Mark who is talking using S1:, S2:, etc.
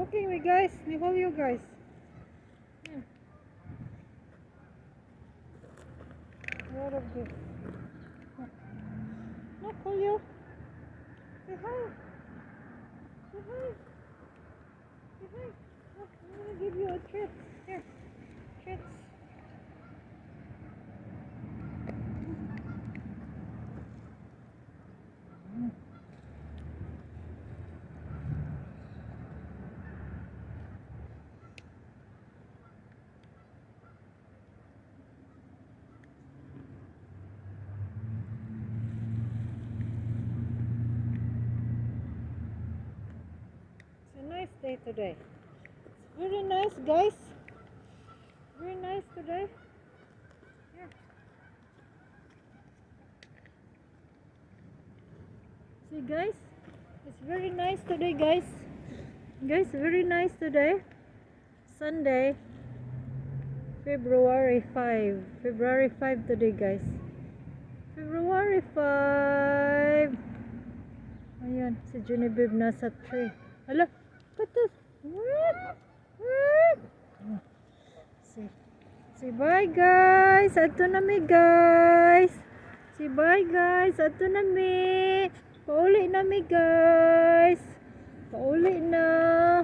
S1: Walking we guys, ni you guys. What of this? Look, Julio. Say hi. Say hi. Say hi. Look, I'm gonna give you a treat. Here, treats. It's a nice day today. It's very nice, guys. Very nice today. Here. See, guys, it's very nice today, guys. Guys, very nice today. Sunday, February 5. February 5 today, guys. February 5. Ayan, si Genevieve nasa tree. Hala, patas. Say bye, guys. Ato na mi, guys. Say bye, guys. Ato na mi. Pauli na mi, guys. Pauli na.